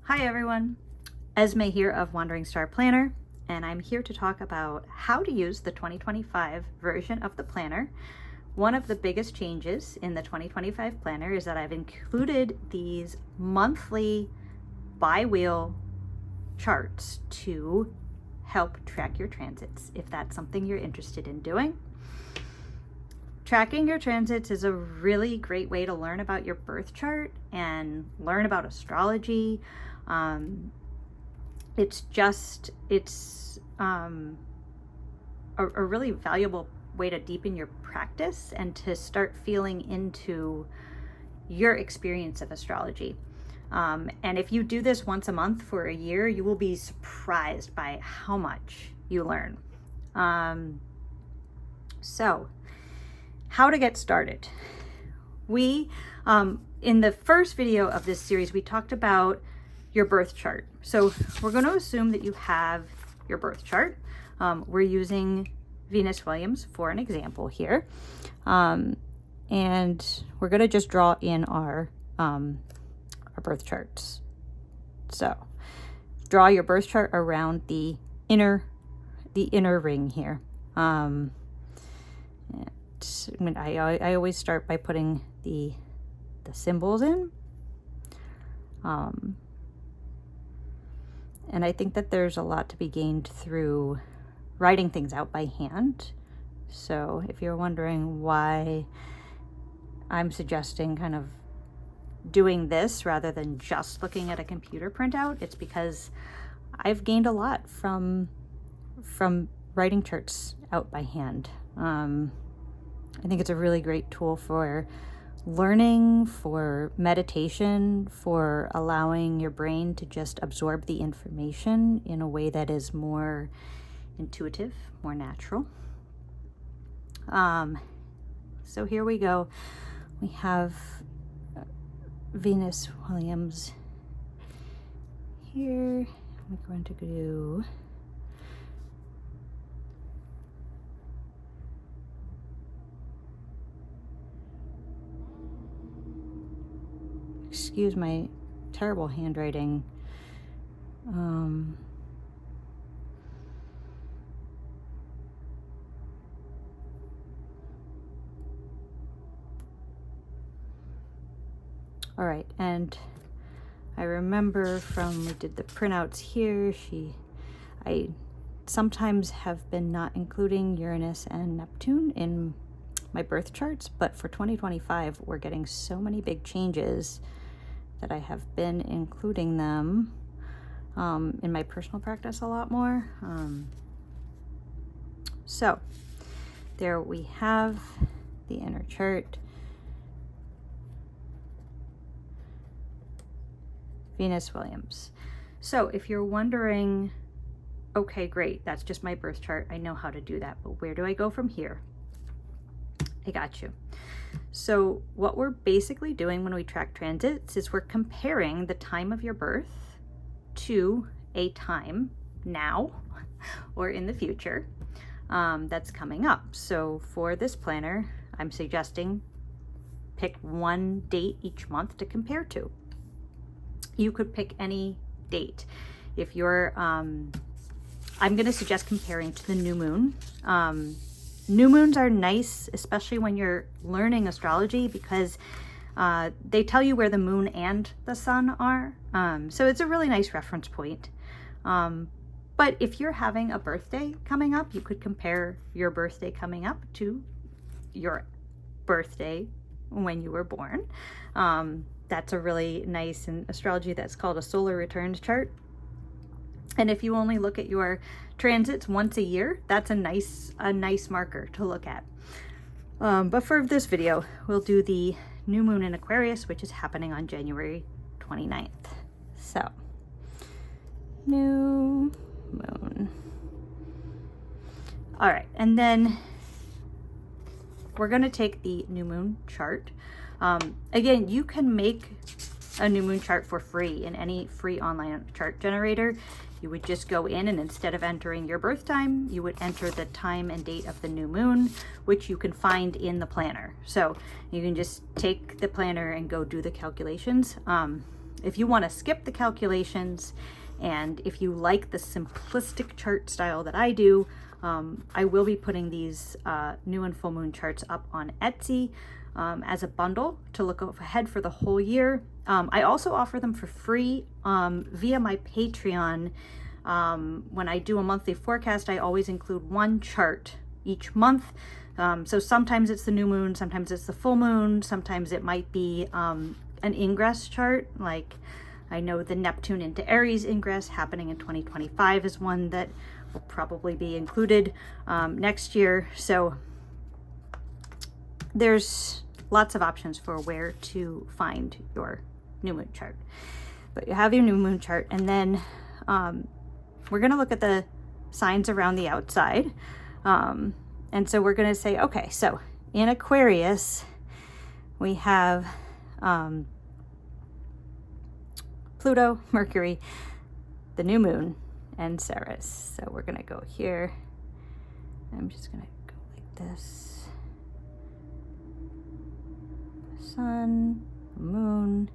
Hi everyone, Esme here of Wandering Star Planner, and I'm here to talk about how to use the 2025 version of the planner. One of the biggest changes in the 2025 planner is that I've included these monthly bi-wheel charts to help track your transits, if that's something you're interested in doing. Tracking your transits is a really great way to learn about your birth chart and learn about astrology. It's a really valuable way to deepen your practice and to start feeling into your experience of astrology. And if you do this once a month for a year, you will be surprised by how much you learn. So how to get started. We, in the first video of this series, we talked about your birth chart. So we're going to assume that you have your birth chart. We're using Venus Williams for an example here. And we're going to just draw in our birth charts. So draw your birth chart around the inner ring here. I always start by putting the symbols in. And I think that there's a lot to be gained through writing things out by hand. So if you're wondering why I'm suggesting kind of doing this rather than just looking at a computer printout, it's because I've gained a lot from writing charts out by hand. I think it's a really great tool for learning, for meditation, for allowing your brain to just absorb the information in a way that is more intuitive, more natural. So here we go. We have Venus Williams here. We're going to do excuse my terrible handwriting. All right, and I remember from we did the printouts here, I sometimes have been not including Uranus and Neptune in my birth charts, but for 2025, we're getting so many big changes that I have been including them in my personal practice a lot more. So there we have the inner chart. Venus Williams. So if you're wondering, okay, great, that's just my birth chart. I know how to do that, but where do I go from here? I got you. So what we're basically doing when we track transits is we're comparing the time of your birth to a time now or in the future that's coming up. So for this planner, I'm suggesting pick one date each month to compare to. You could pick any date. If you're, I'm going to suggest comparing to the new moon. New moons are nice, especially when you're learning astrology, because they tell you where the moon and the sun are. So it's a really nice reference point. But if you're having a birthday coming up, you could compare your birthday coming up to your birthday when you were born. That's a really nice, in astrology, that's called a solar returns chart. And if you only look at your transits once a year, that's a nice marker to look at. But for this video, we'll do the new moon in Aquarius, which is happening on January 29th. So, new moon. All right, and then we're going to take the new moon chart. Again, you can make a new moon chart for free in any free online chart generator. You would just go in, and instead of entering your birth time, you would enter the time and date of the new moon, which you can find in the planner. So you can just take the planner and go do the calculations. if you want to skip the calculations, and if you like the simplistic chart style that I do, I will be putting these new and full moon charts up on Etsy as a bundle to look ahead for the whole year. I also offer them for free via my Patreon. When I do a monthly forecast, I always include one chart each month. So sometimes it's the new moon, sometimes it's the full moon, sometimes it might be an ingress chart. Like I know the Neptune into Aries ingress happening in 2025 is one that will probably be included next year. So there's lots of options for where to find your new moon chart. But you have your new moon chart, and then we're going to look at the signs around the outside. And so we're going to say, okay, so in Aquarius, we have Pluto, Mercury, the new moon, and Ceres. So we're going to go here. I'm just going to go like this. Sun, moon,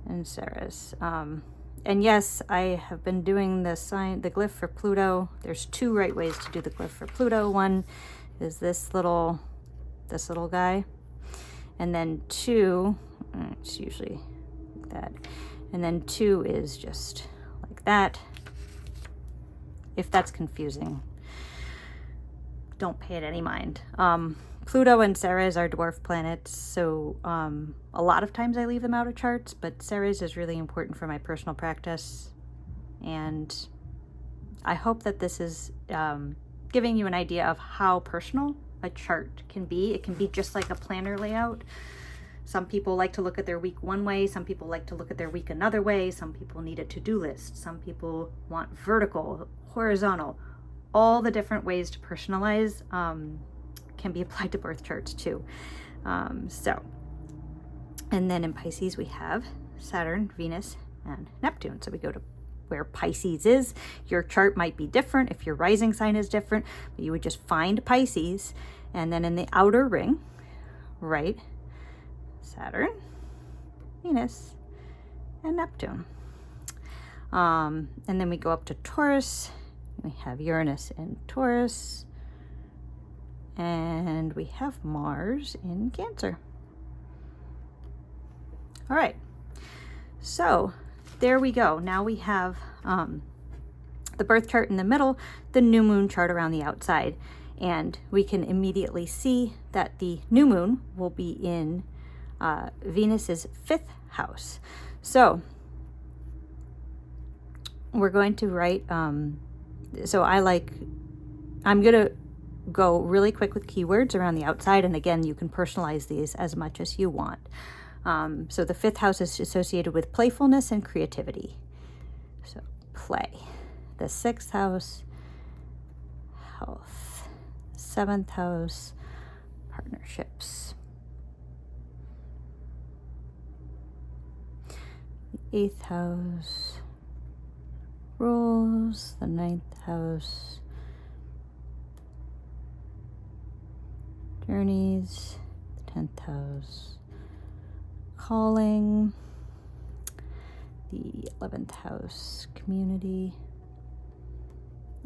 and Ceres. And yes, I have been doing the glyph for Pluto. There's two right ways to do the glyph for Pluto. One is this little guy, and then two, it's usually like that, and then two is just like that. If that's confusing, don't pay it any mind. Pluto and Ceres are dwarf planets, so a lot of times I leave them out of charts, but Ceres is really important for my personal practice, and I hope that this is giving you an idea of how personal a chart can be. It can be just like a planner layout. Some people like to look at their week one way, some people like to look at their week another way, some people need a to-do list, some people want vertical, horizontal. All the different ways to personalize can be applied to birth charts too. And then in Pisces we have Saturn, Venus, and Neptune. So we go to where Pisces is. Your chart might be different if your rising sign is different, but you would just find Pisces, and then in the outer ring, right, Saturn, Venus, and Neptune. And then we go up to Taurus. We have Uranus in Taurus, and we have Mars in Cancer. All right, so there we go. Now we have the birth chart in the middle, the new moon chart around the outside, and we can immediately see that the new moon will be in Venus's 5th house. So we're going to write, I'm gonna go really quick with keywords around the outside, and again, you can personalize these as much as you want. So the 5th house is associated with playfulness and creativity. So play. The 6th house, health. 7th house, partnerships. The 8th house, rules. The 9th house, journeys. The 10th house, calling. The 11th house, community.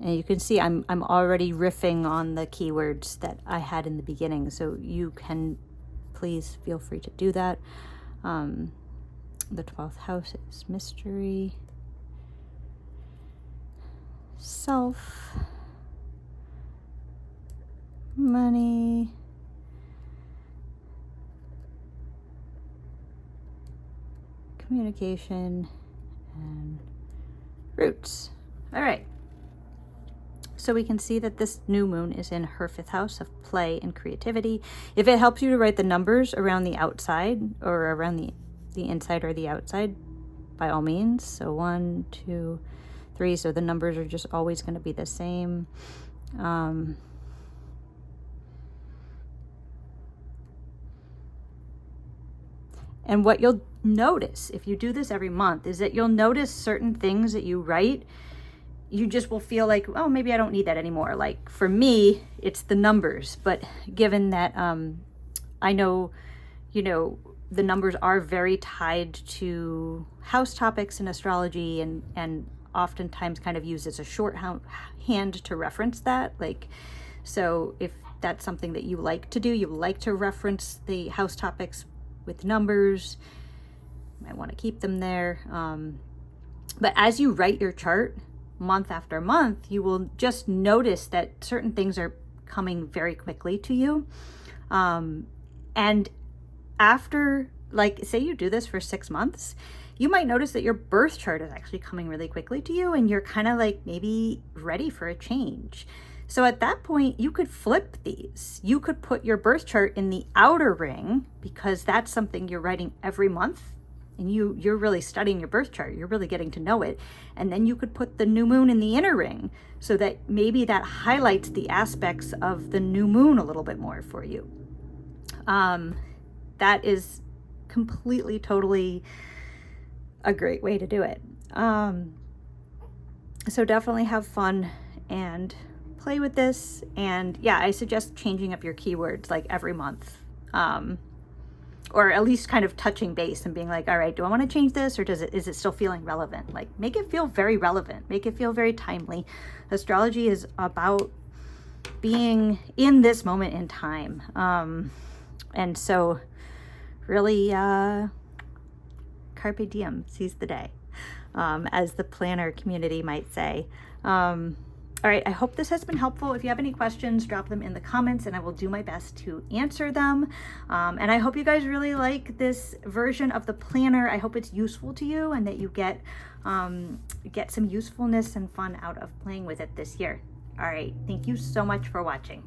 And you can see I'm already riffing on the keywords that I had in the beginning, so you can please feel free to do that. The 12th house is mystery, self, money, communication, and roots. All right. So we can see that this new moon is in her 5th house of play and creativity. If it helps you to write the numbers around the outside or around the inside or the outside, by all means. So 1, 2, 3. So the numbers are just always going to be the same. And what you'll notice if you do this every month is that you'll notice certain things that you write, you just will feel like, oh, maybe I don't need that anymore. Like for me, it's the numbers. But given that I know, the numbers are very tied to house topics in astrology, and oftentimes kind of used as a shorthand to reference that. Like, so if that's something that you like to do, you like to reference the house topics with numbers, you might want to keep them there. But as you write your chart month after month, you will just notice that certain things are coming very quickly to you. And after, like, say you do this for 6 months, you might notice that your birth chart is actually coming really quickly to you, and you're kind of like maybe ready for a change. So at that point, you could flip these. You could put your birth chart in the outer ring, because that's something you're writing every month, and you're really studying your birth chart. You're really getting to know it. And then you could put the new moon in the inner ring, so that maybe that highlights the aspects of the new moon a little bit more for you. That is completely, totally a great way to do it. So definitely have fun and play with this. And yeah, I suggest changing up your keywords like every month, or at least kind of touching base and being like, all right, do I want to change this, or is it still feeling relevant? Like, make it feel very relevant, make it feel very timely. Astrology is about being in this moment in time. And so really, carpe diem, seize the day, as the planner community might say. All right, I hope this has been helpful. If you have any questions, drop them in the comments and I will do my best to answer them. And I hope you guys really like this version of the planner. I hope it's useful to you and that you get some usefulness and fun out of playing with it this year. All right, thank you so much for watching.